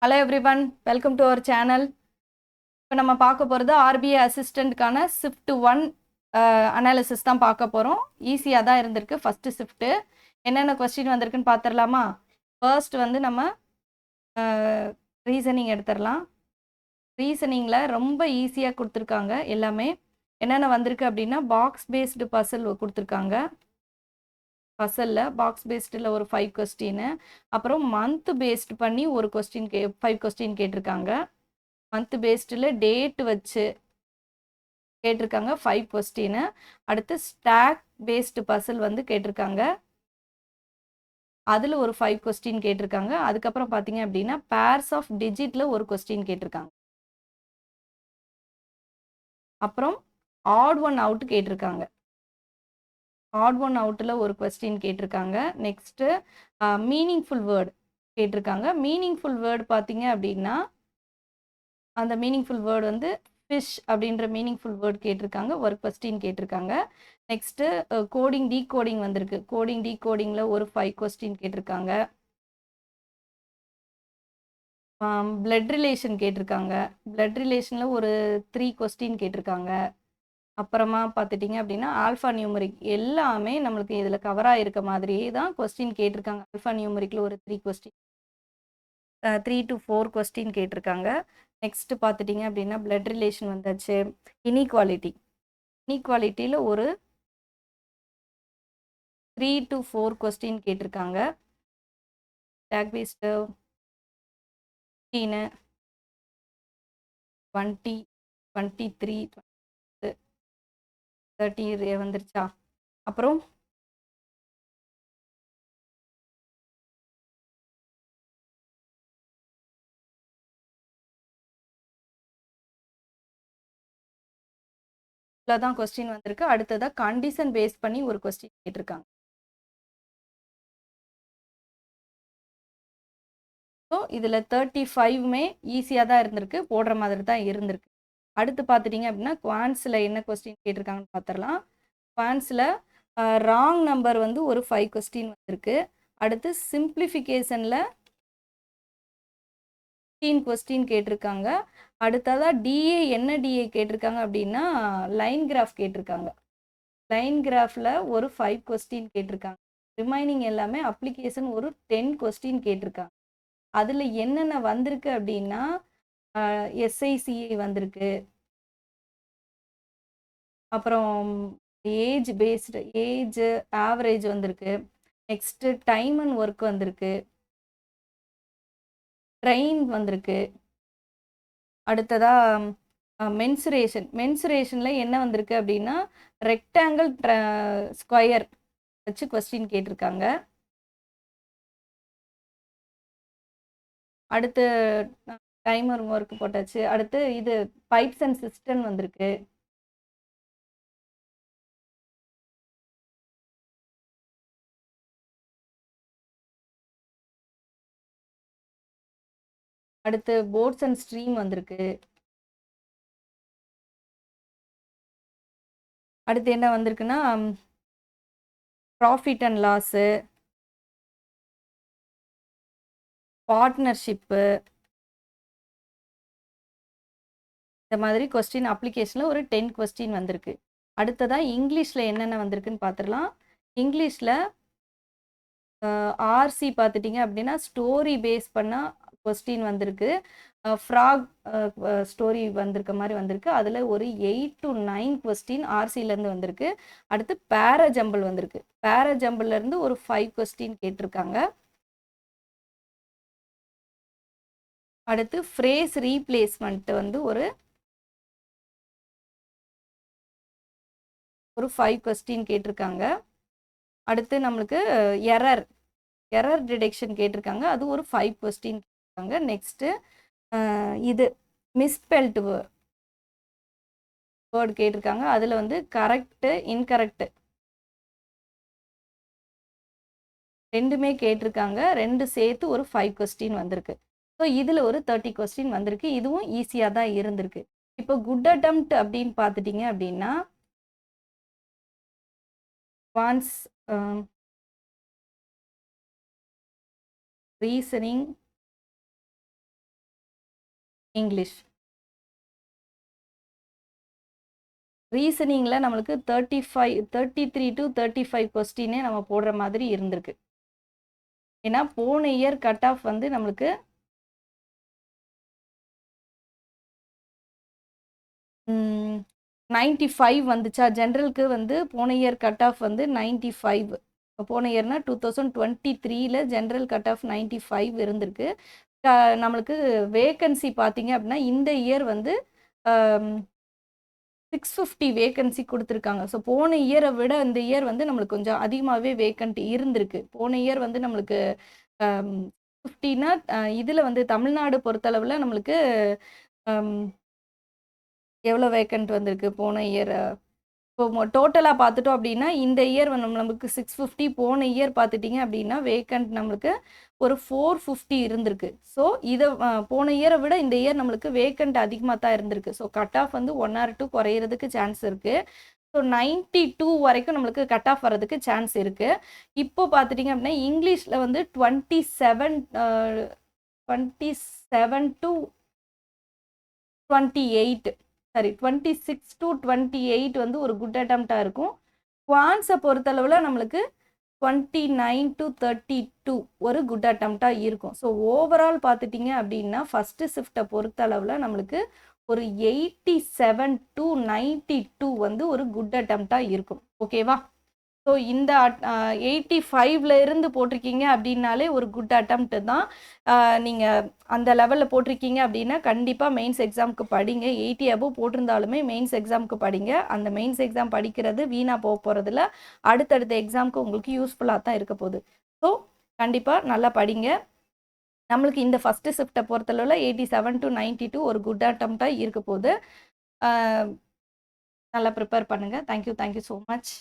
Hello everyone, welcome to our channel. இப்போ நம்ம பார்க்க போகிறது ஆர்பிஐ அசிஸ்டண்ட்கான ஷிஃப்ட் 1 அனாலிசிஸ் தான் பார்க்க போகிறோம். ஈஸியாக தான் இருந்திருக்கு ஃபஸ்ட்டு ஷிஃப்ட்டு. என்னென்ன கொஸ்டின் வந்திருக்குன்னு பார்த்துடலாமா? ஃபர்ஸ்ட் வந்து நம்ம ரீசனிங் எடுத்துடலாம். ரீசனிங்கில் ரொம்ப ஈஸியாக கொடுத்துருக்காங்க எல்லாமே. என்னென்ன வந்திருக்கு அப்படின்னா பாக்ஸ் பேஸ்டு பசில் கொடுத்துருக்காங்க. பசலில் பாக்ஸ் பேஸ்டில் ஒரு 5 கொஸ்டின், அப்புறம் மந்த் பேஸ்டு பண்ணி ஒரு கொஸ்டின் 5 கொஸ்டின் கேட்டிருக்காங்க. மந்த் பேஸ்டில் டேட் வச்சு கேட்டிருக்காங்க 5 கொஸ்டின். அடுத்து ஸ்டாக் பேஸ்டு பசில் வந்து கேட்டிருக்காங்க, அதில் ஒரு 5 கொஸ்டின் கேட்டிருக்காங்க. அதுக்கப்புறம் பார்த்தீங்க அப்படின்னா பேர்ஸ் ஆஃப் டிஜிட்டில் ஒரு கொஸ்டின் கேட்டிருக்காங்க. அப்புறம் ஆட் ஒன் அவுட் கேட்டிருக்காங்க. ஆட் ஒன் அவுட்டில் ஒரு கொஸ்டின் கேட்டிருக்காங்க. நெக்ஸ்ட்டு மீனிங்ஃபுல் வேர்டு கேட்டிருக்காங்க. மீனிங்ஃபுல் வேர்டு பார்த்தீங்க அப்படின்னா அந்த மீனிங்ஃபுல் வேர்டு வந்து ஃபிஷ் அப்படின்ற மீனிங்ஃபுல் வேர்டு கேட்டிருக்காங்க, ஒரு கொஸ்டின் கேட்டிருக்காங்க. நெக்ஸ்ட்டு கோடிங் டீகோடிங் வந்திருக்கு. கோடிங் டீகோடிங்கில் ஒரு 5 கொஸ்டின் கேட்டிருக்காங்க. பிளட் ரிலேஷன் கேட்டிருக்காங்க. பிளட் ரிலேஷனில் ஒரு 3 கொஸ்டின் கேட்டிருக்காங்க. அப்புறமா பார்த்துட்டிங்க அப்படின்னா ஆல்ஃபா நியூமரிக் எல்லாமே நம்மளுக்கு இதில் கவராக இருக்க மாதிரியே தான் கொஸ்டின் கேட்டிருக்காங்க. ஆல்ஃபா நியூமரிக்கில் ஒரு 3 கொஸ்டின் 3 to 4 கொஸ்டின் கேட்டிருக்காங்க. நெக்ஸ்ட்டு பார்த்துட்டிங்க அப்படின்னா பிளட் ரிலேஷன் வந்தாச்சு. இனீக்வாலிட்டியில் ஒரு 3 to 4 கொஸ்டின் கேட்டிருக்காங்க. ஸ்டாக் பேஸ்டு 15, 20, 23, 30 வந்துருச்சா? அப்புறம் தான் கொஸ்டின் வந்திருக்கு. அடுத்ததாக கண்டிஷன் பேஸ் பண்ணி ஒரு கொஸ்டின் கேட்டிருக்காங்க. ஸோ இதில் 35மே ஈஸியாக தான் இருந்திருக்கு, போடுற மாதிரி தான் இருந்திருக்கு. அடுத்து பார்த்துட்டிங்க அப்படின்னா குவான்ஸில் என்ன கொஸ்டின் கேட்டிருக்காங்கன்னு பார்த்துடலாம். குவான்ஸில் ராங் நம்பர் வந்து ஒரு 5 கொஸ்டின் வந்திருக்கு. அடுத்து சிம்பிளிஃபிகேஷனில் 15 கொஸ்டின் கேட்டிருக்காங்க. அடுத்ததாக டிஏ என்ன டிஏ கேட்டிருக்காங்க அப்படின்னா லைன் கிராஃப் கேட்டிருக்காங்க. லைன் கிராஃபில் ஒரு 5 கொஸ்டின் கேட்டிருக்காங்க. ரிமைனிங் எல்லாமே அப்ளிகேஷன் ஒரு 10 கொஸ்டின் கேட்டிருக்காங்க. அதில் என்னென்ன வந்திருக்கு அப்படின்னா எஸ்ஐசிஐ வந்திருக்கு, அப்புறம் ஏஜ் பேஸ்டு ஏஜ் ஆவரேஜ் வந்திருக்கு. நெக்ஸ்ட்டு டைம் அண்ட் ஒர்க் வந்திருக்கு, ட்ரெயின் வந்திருக்கு. அடுத்ததாக மென்சுரேஷனில் என்ன வந்திருக்கு அப்படின்னா ரெக்டாங்கிள் ஸ்கொயர் வச்சு கொஸ்டின் கேட்டிருக்காங்க. அடுத்து டைமர் ஒர்க் போட்டாச்சு. அடுத்து இது பைப்ஸ் அண்ட் சிஸ்டம் வந்திருக்கு. அடுத்து போட்ஸ் அண்ட் ஸ்ட்ரீம் வந்திருக்கு. அடுத்து என்ன வந்திருக்குன்னா ப்ராஃபிட் அண்ட் லாஸு, பார்ட்னர்ஷிப்பு, இந்த மாதிரி கொஸ்டின் அப்ளிகேஷனில் ஒரு 10 கொஸ்டின் வந்திருக்கு. அடுத்ததாக இங்கிலீஷில் என்னென்ன வந்திருக்குன்னு பார்த்துடலாம். இங்கிலீஷில் ஆர்சி பார்த்துட்டிங்க அப்படின்னா ஸ்டோரி பேஸ் பண்ணால் கொஸ்டின் வந்திருக்கு. ஃப்ராக் ஸ்டோரி வந்திருக்க மாதிரி வந்திருக்கு. அதில் ஒரு 8 to 9 கொஸ்டின் ஆர்சிலேருந்து வந்திருக்கு. அடுத்து பேராஜம்பிள் வந்திருக்கு. பேராஜம்பிள்லேருந்து ஒரு 5 கொஸ்டின் கேட்டிருக்காங்க. அடுத்து ஃப்ரேஸ் ரீப்ளேஸ்மெண்ட் வந்து ஒரு 5 கொஸ்டின் கேட்டிருக்காங்க. அடுத்து நம்மளுக்கு எரர் டிடெக்ஷன் கேட்டிருக்காங்க, அது ஒரு 5 கொஸ்டின் கேட்டிருக்காங்க. நெக்ஸ்ட்டு இது மிஸ்பெல்ட் வேர்டு கேட்டிருக்காங்க. அதில் வந்து கரெக்டு இன்கரெக்டு ரெண்டுமே கேட்டிருக்காங்க. ரெண்டு சேர்த்து ஒரு 5 கொஸ்டின் வந்திருக்கு. ஸோ இதில் ஒரு 30 கொஸ்டின் வந்திருக்கு. இதுவும் ஈஸியாக தான் இருந்திருக்கு. இப்போ குட் அட்டெம்ப்ட் அப்படின்னு பார்த்துட்டிங்க அப்படின்னா ஒன்ஸ் ரீசனிங், இங்கிலீஷ். ரீசனிங்கில் நம்மளுக்கு 33 to 35 கொஸ்டினே நம்ம போடுற மாதிரி இருந்திருக்கு. ஏன்னா போன இயர் கட் ஆஃப் வந்து நம்மளுக்கு 95 வந்துச்சா. ஜென்ரலுக்கு வந்து போன இயர் கட் ஆஃப் வந்து 95. போன இயர்னா 2023ல ஜென்ரல் கட் ஆஃப் 95 இருந்திருக்கு. நம்மளுக்கு வேக்கன்சி பார்த்தீங்க அப்படின்னா இந்த இயர் வந்து 650 வேக்கன்சி கொடுத்துருக்காங்க. ஸோ போன இயரை விட இந்த இயர் வந்து நம்மளுக்கு கொஞ்சம் அதிகமாகவே வேக்கன்ட் இருந்திருக்கு. போன இயர் வந்து நம்மளுக்கு 50னா இதில் வந்து தமிழ்நாடு பொறுத்தளவில் நம்மளுக்கு எவ்வளோ வேக்கன்ட் வந்திருக்கு போன இயர். இப்போ டோட்டலாக பார்த்துட்டோம் அப்படின்னா இந்த இயர் நமக்கு 650, போன இயர் பார்த்துட்டிங்க அப்படின்னா வேக்கன்ட் நம்மளுக்கு ஒரு 450 இருந்திருக்கு. ஸோ இதை போன இயரை விட இந்த இயர் நம்மளுக்கு வேக்கன்ட் அதிகமாக தான் இருந்திருக்கு. ஸோ கட் ஆஃப் வந்து 1 or 2 குறையிறதுக்கு சான்ஸ் இருக்குது. ஸோ 92 வரைக்கும் நம்மளுக்கு கட் ஆஃப் வர்றதுக்கு சான்ஸ் இருக்குது. இப்போ பார்த்துட்டிங்க அப்படின்னா இங்கிலீஷில் வந்து 27 to 28 சரி 26 to 28 வந்து ஒரு குட் அட்டம்ப்டாக இருக்கும். குவான்ஸை பொறுத்தளவில் நம்மளுக்கு 29 to 32 ஒரு குட் அட்டம்ப்டாக இருக்கும். ஸோ ஓவரால் பார்த்துட்டிங்க அப்படின்னா ஃபஸ்ட்டு ஷிஃப்ட்டை பொறுத்தளவில் நம்மளுக்கு ஒரு 87 to 92 வந்து ஒரு குட் அட்டம்ப்டாக இருக்கும். ஓகேவா? ஸோ இந்த 85ல இருந்து போட்டிருக்கீங்க அப்படின்னாலே ஒரு குட் அட்டம்ப்ட் தான். நீங்கள் அந்த லெவலில் போட்டிருக்கீங்க அப்படின்னா கண்டிப்பாக மெயின்ஸ் எக்ஸாமுக்கு படிங்க. 80 above போட்டிருந்தாலுமே மெயின்ஸ் எக்ஸாமுக்கு படிங்க. அந்த மெயின்ஸ் எக்ஸாம் படிக்கிறது வீணாக போக போகிறதுல அடுத்தடுத்த எக்ஸாமுக்கு உங்களுக்கு யூஸ்ஃபுல்லாக தான் இருக்க போகுது. ஸோ கண்டிப்பாக நல்லா படிங்க. நம்மளுக்கு இந்த ஃபஸ்ட்டு ஷிஃப்ட்டை பொறுத்தளவில் 87 to 92 ஒரு குட் அட்டம்ப்டாக இருக்க போகுது. நல்லா ப்ரிப்பேர் பண்ணுங்கள். Thank you so much.